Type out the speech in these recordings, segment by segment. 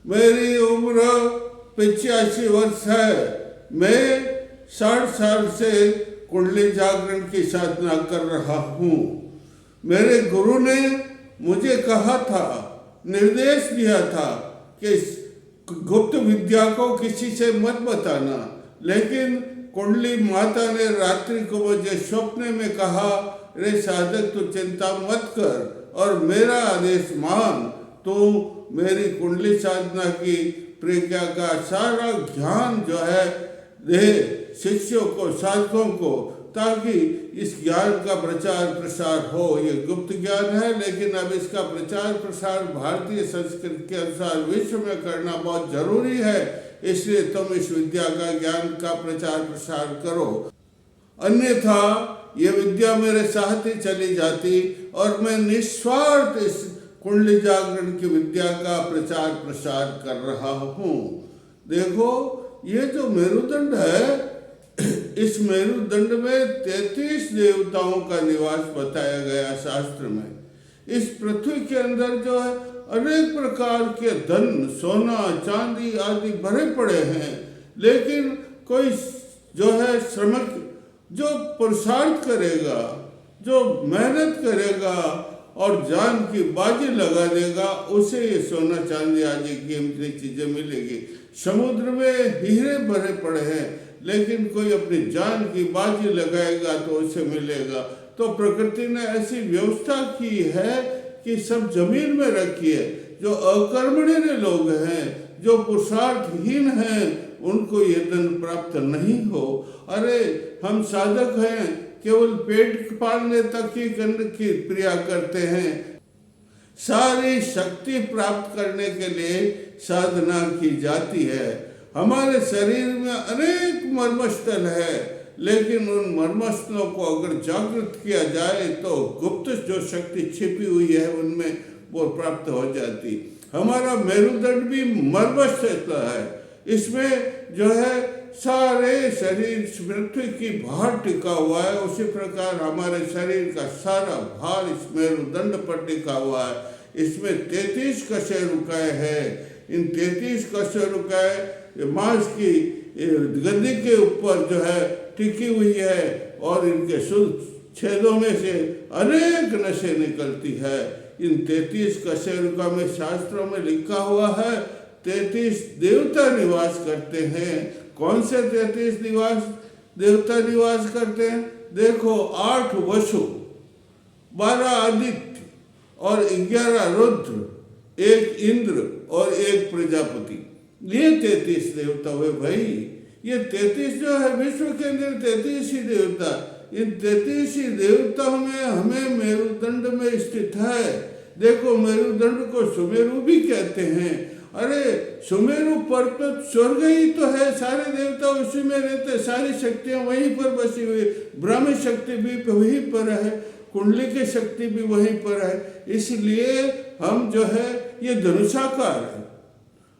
मेरी उम्र 85 वर्ष है। मैं 60 साल से कुंडली जागरण की साधना कर रहा हूँ। मेरे गुरु ने मुझे कहा था, निर्देश दिया था कि गुप्त विद्या को किसी से मत बताना, लेकिन कुंडली माता ने रात्रि को मुझे स्वप्न में कहा, रे साधक तू चिंता मत कर और मेरा आदेश मान। तो मेरी कुंडली साधना की प्रज्ञा का सारा ज्ञान जो है दे शिष्यों को, साधकों को, ताकि इस ज्ञान का प्रचार प्रसार हो। ये गुप्त ज्ञान है, लेकिन अब इसका प्रचार प्रसार भारतीय संस्कृति के अनुसार विश्व में करना बहुत जरूरी है। इसलिए तुम इस विद्या का, ज्ञान का प्रचार प्रसार करो, अन्यथा ये विद्या मेरे साथ ही चली जाती और मैं निस्वार्थ इस कुंडली जागरण की विद्या का प्रचार प्रसार कर रहा हूँ। देखो, ये जो मेरुदंड है, इस मेरुदंड में 33 देवताओं का निवास बताया गया शास्त्र में। इस पृथ्वी के अंदर जो है अनेक प्रकार के धन, सोना, चांदी आदि भरे पड़े हैं, लेकिन कोई जो है श्रमिक जो पुरुषार्थ करेगा, जो मेहनत करेगा और जान की बाजी लगा देगा, उसे ये सोना चांदी आदि कीमती चीजें मिलेगी। समुद्र में हीरे भरे पड़े हैं, लेकिन कोई अपनी जान की बाजी लगाएगा तो उसे मिलेगा। तो प्रकृति ने ऐसी व्यवस्था की है कि सब जमीन में रखी है। जो अकर्मण्य लोग हैं, जो पुरुषार्थहीन हैं, उनको ये धन प्राप्त नहीं हो। अरे हम साधक हैं, केवल पेट पालने तक ही करने की क्रिया करते हैं। सारी शक्ति प्राप्त करने के लिए साधना की जाती है। हमारे शरीर में अनेक मर्मस्थल है, लेकिन उन मर्मस्थलों को अगर जागृत किया जाए तो गुप्त जो शक्ति छिपी हुई है उनमें वो प्राप्त हो जाती। हमारा मेरुदंड भी मर्मस्थ है। इसमें जो है सारे शरीर पृथ्वी की भार टिका हुआ है, उसी प्रकार हमारे शरीर का सारा भार इस मेरुदंड पर टिका हुआ है। इसमें 33 कशेरुकाएं हैं। इन 33 कशेरुकाएं मांस की गद्दी के ऊपर जो है टिकी हुई है और इनके छेदों में से अनेक नशे निकलती है। इन 33 कशेरुका में शास्त्रों में लिखा हुआ है 33 देवता निवास करते हैं। कौन से 33 देवता निवास करते हैं? देखो, 8 वसु, 12 आदित्य और 11 रुद्र, 1 इंद्र और 1 प्रजापति। ये 33 देवता हुए भाई। ये 33 जो है विश्व के अंदर 33 ही देवता। इन 33 ही देवताओं में हमें मेरुदंड में स्थित है। देखो, मेरुदंड को सुमेरु भी कहते हैं। अरे सुमेरु पर्वत स्वर्ग ही तो है, सारे देवता उसी में रहते, सारी शक्तियां वहीं पर बसी हुई। ब्राह्मी शक्ति भी वहीं पर है, कुंडली की शक्ति भी वहीं पर है। इसलिए हम जो है ये धनुषाकार है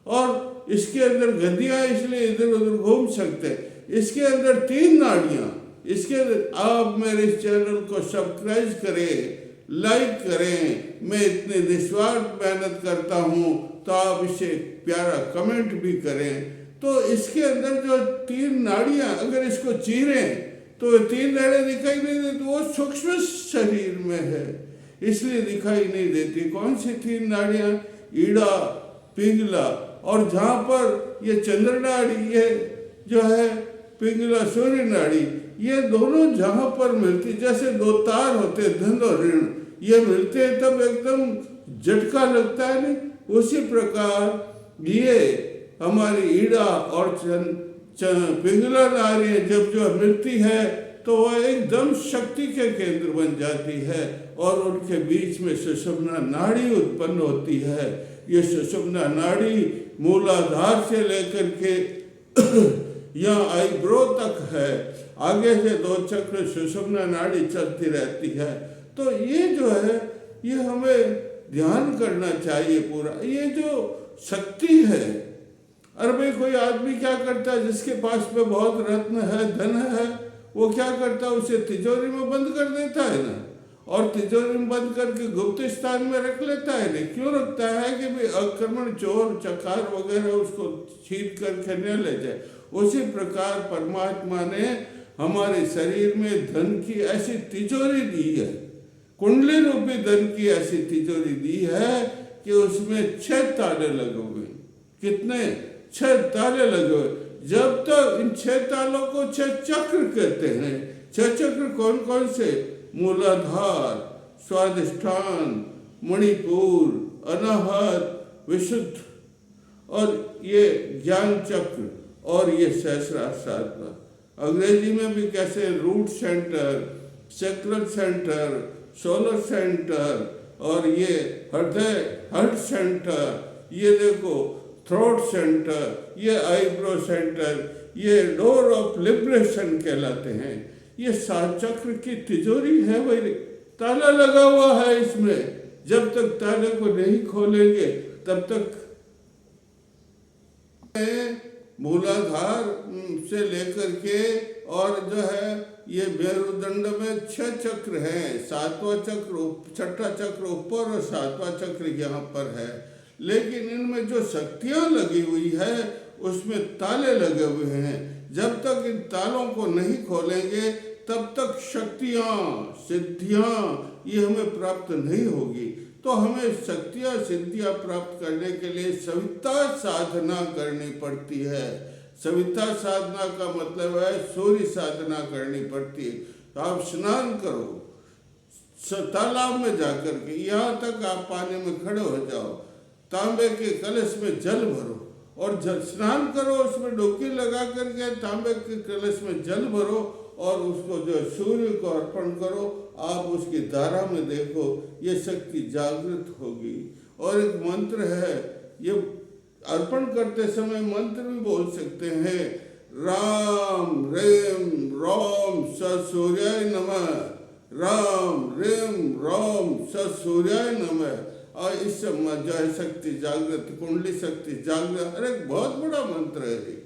और इसके अंदर गद्दियां, इसलिए इधर उधर घूम सकते हैं। इसके अंदर 3 नाड़ियां। इसके आप मेरे इस चैनल को सब्सक्राइब करें, लाइक करें। मैं इतनी निस्वार्थ मेहनत करता हूँ, तो आप इसे प्यारा कमेंट भी करें। तो इसके अंदर जो 3 नाड़ियां, अगर इसको चीरें तो 3 नाड़ियां दिखाई नहीं देती। वो सूक्ष्म शरीर में है, इसलिए दिखाई नहीं देती। कौन सी 3 नाड़ियां? ईड़ा, पिंगला और जहाँ पर ये चंद्र नाड़ी, ये जो है पिंगला सूर्य नाड़ी, ये दोनों जहाँ पर मिलती, जैसे 2 तार होते धन और ऋण, ये मिलते हैं तब एकदम झटका लगता है नहीं, उसी प्रकार ये हमारी ईड़ा और पिंगला नाड़ी जब जो मिलती है तो वह एकदम शक्ति के केंद्र बन जाती है और उनके बीच में सुषुम्ना नाड़ी उत्पन्न होती है। ये सुषुम्ना नाड़ी मूलाधार से लेकर के यहाँ आईब्रो तक है। आगे से 2 चक्र सुषुम्ना नाड़ी चलती रहती है। तो ये जो है ये हमें ध्यान करना चाहिए पूरा। ये जो शक्ति है, अरे भाई कोई आदमी क्या करता है, जिसके पास में बहुत रत्न है, धन है, वो क्या करता है, उसे तिजोरी में बंद कर देता है ना, और तिजोरी में बंद करके गुप्त स्थान में रख लेता है। नहीं, क्यों रखता है कि भाई आक्रमण, चोर चकार वगैरह उसको छीन करके न ले जाए। उसी प्रकार परमात्मा ने हमारे शरीर में धन की ऐसी तिजोरी दी है, कुंडली रूपी धन की ऐसी तिजोरी दी है कि उसमें 6 ताले लगे हुए। कितने? 6 ताले लगे हुए। जब तक इन 6 तालों को 6 चक्र कहते हैं। 6 चक्र कौन कौन से? मूलाधार, स्वादिष्ठान, मणिपुर, अनाहत, विशुद्ध, और ये ज्ञान चक्र, और ये सहस्रार। अंग्रेजी में भी कैसे? Root centre, sacral centre, solar centre, और ये हृदय हार्ट सेंटर, ये देखो थ्रोट सेंटर, ये आईब्रो सेंटर, ये डोर ऑफ लिबरेशन कहलाते हैं। ये 7 चक्र की तिजोरी है भाई, ताला लगा हुआ है इसमें। जब तक ताले को नहीं खोलेंगे तब तक मूलाधार से लेकर के, और जो है ये मेरुदंड में 6 चक्र हैं। 7वां चक्र, 6ठा चक्र ऊपर और 7वां चक्र यहाँ पर है। लेकिन इनमें जो शक्तियाँ लगी हुई है उसमें ताले लगे हुए हैं। जब तक इन तालों को नहीं खोलेंगे तब तक शक्तियाँ, सिद्धियाँ ये हमें प्राप्त नहीं होगी। तो हमें शक्तियाँ, सिद्धियाँ प्राप्त करने के लिए सविता साधना करनी पड़ती है। सविता साधना का मतलब है सूर्य साधना करनी पड़ती है। तो आप स्नान करो तालाब में जाकर के, यहाँ तक आप पानी में खड़े हो जाओ, तांबे के कलश में जल भरो और जल स्नान करो, उसमें डुबकी लगा करके तांबे के कलश में जल भरो और उसको जो सूर्य को अर्पण करो। आप उसकी धारा में देखो, ये शक्ति जागृत होगी। और एक मंत्र है, ये अर्पण करते समय मंत्र भी बोल सकते हैं, राम रेम रोम स सूर्याय नमः, राम रेम रोम स सूर्याय नमः। और इससे जो है शक्ति जागृत, कुंडली शक्ति जागृत। अरे बहुत बड़ा मंत्र है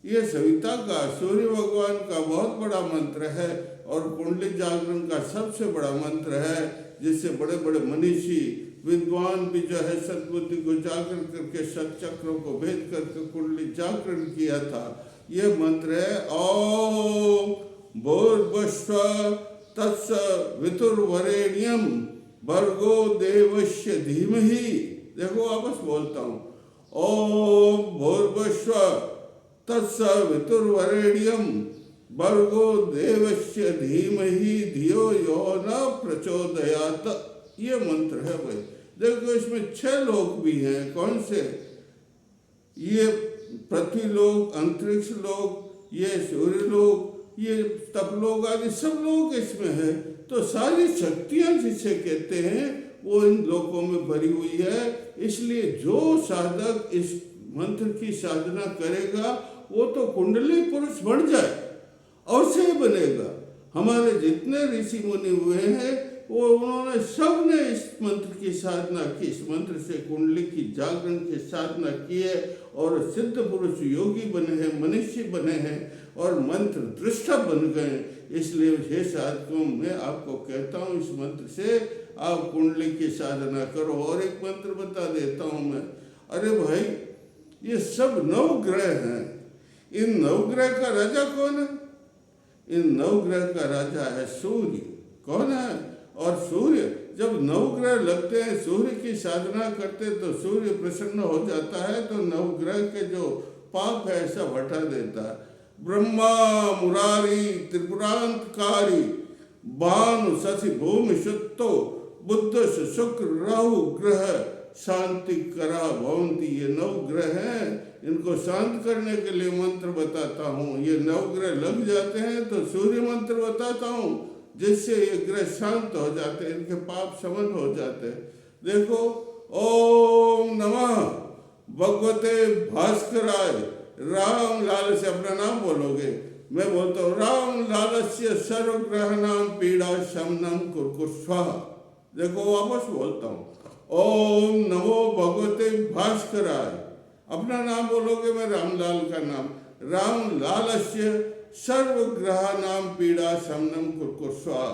ये सविता का, सूर्य भगवान का बहुत बड़ा मंत्र है और कुंडली जागरण का सबसे बड़ा मंत्र है, जिससे बड़े बड़े मनीषी विद्वान भी जो है सद्बुद्धि को जागरण करके सतचक्रों को भेद करके कुंडली जागरण किया था। ये मंत्र है ओम भूर्भुवः तत्स वितुर्वरेण्यम भर्गो देवस्य धीमहि। देखो वापस बोलता हूँ, ओम भूर्भुवः तत्स वितुर्वरेण्यम भर्गो देवस्य धीमहि धियो यो न प्रचोदयात्। ये मंत्र है भाई। देखो इसमें 6 लोक भी हैं। कौन से? ये पृथ्वी लोक, अंतरिक्ष लोक, ये सूर्य लोक, ये तपलोक आदि सब लोग इसमें है। तो सारी शक्तियाँ जिसे कहते हैं वो इन लोकों में भरी हुई है। इसलिए जो साधक इस मंत्र की साधना करेगा वो तो कुंडली पुरुष बन जाए, अवश्य बनेगा। हमारे जितने ऋषि मुनि हुए हैं वो उन्होंने सब ने इस मंत्र की साधना की, इस मंत्र से कुंडली की जागरण की साधना की है और सिद्ध पुरुष योगी बने हैं, मनुष्य बने हैं और मंत्र दृष्टा बन गए। इसलिए हे साधकों, मैं आपको कहता हूँ इस मंत्र से आप कुंडली की साधना करो। और एक मंत्र बता देता हूँ मैं। अरे भाई, ये सब 9 ग्रह हैं। इन 9 ग्रह का राजा कौन है? इन 9 ग्रह का राजा है सूर्य। कौन है? और सूर्य जब 9 ग्रह लगते हैं, सूर्य की साधना करते तो सूर्य प्रसन्न हो जाता है, तो 9 ग्रह के जो पाप है सब हटा देता है। ब्रह्मा मुरारी त्रिपुरांतकारी भानु शशि भूमि शुद्धो बुद्ध शुक्र राहु ग्रह शांति करा भवंती। ये 9 ग्रह हैं, इनको शांत करने के लिए मंत्र बताता हूँ। ये 9 ग्रह लग जाते हैं तो सूर्य मंत्र बताता हूँ, जिससे ये ग्रह शांत हो जाते हैं, इनके पाप शमन हो जाते हैं। देखो, ओम नमः भगवते भास्कराय। राम लाल से अपना नाम बोलोगे, मैं बोलता हूँ राम लालस्य सर्वग्रह नाम पीड़ा शमनम कुरकुर स्वाहा। देखो वापस बोलता हूँ, ओम नमो भगवते भास्कराय। अपना नाम बोलोगे, मैं रामलाल का नाम, राम लालस्य सर्वग्रह नाम पीड़ा शमनम कुरकुर स्वाहा।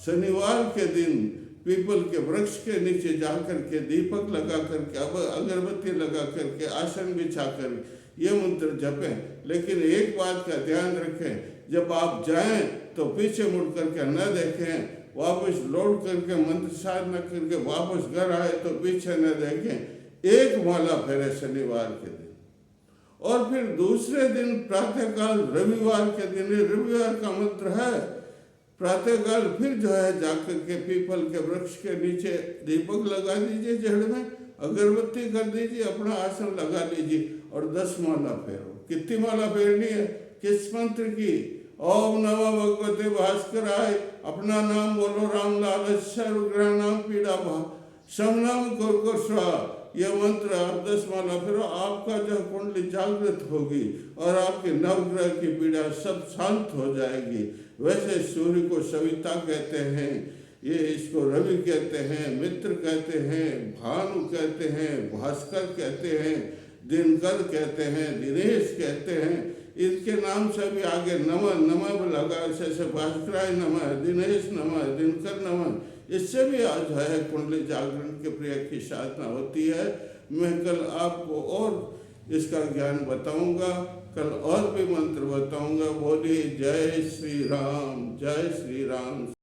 शनिवार के दिन पीपल के वृक्ष के नीचे जाकर के दीपक लगा करके अब अगरबत्ती लगा करके आसन बिछा कर ये मंत्र जपें। लेकिन एक बात का ध्यान रखें, जब आप जाएं तो पीछे मुड़ करके न देखें, वापस लौट करके मंत्र साधना करके वापस घर आए तो पीछे न देखें। एक माला फेरे शनिवार के दिन, और फिर दूसरे दिन प्रातःकाल रविवार के दिन, रविवार का मंत्र है, प्रातःकाल फिर जो है जाकर के पीपल के वृक्ष के नीचे दीपक लगा दीजिए, जड़ में अगरबत्ती कर दीजिए, अपना आसन लगा लीजिए और 10 माला फेरो। कितनी माला फेरनी है? किस मंत्र की? ओम नमः भगवते भास्कराय, अपना नाम बोलो रामलाल, सर्वग्रह नाम पीड़ा भा समनाम को स्वा। यह मंत्र आप 10 माला फिर आपका जो कुंडली जागृत होगी और आपके नवग्रह की पीड़ा सब शांत हो जाएगी। वैसे सूर्य को सविता कहते हैं, ये इसको रवि कहते हैं, मित्र कहते हैं, भानु कहते हैं, भास्कर कहते हैं, दिनकर कहते हैं, दिनेश कहते हैं। इनके नाम से भी आगे नमः नमः लगा, जैसे भास्कराय नमः, दिनेश नमः, दिनकर नमः, इससे भी आज है कुंडली जागरण के प्रिय की साधना होती है। मैं कल आपको और इसका ज्ञान बताऊंगा, कल और भी मंत्र बताऊंगा। बोलिए जय श्री राम, जय श्री राम।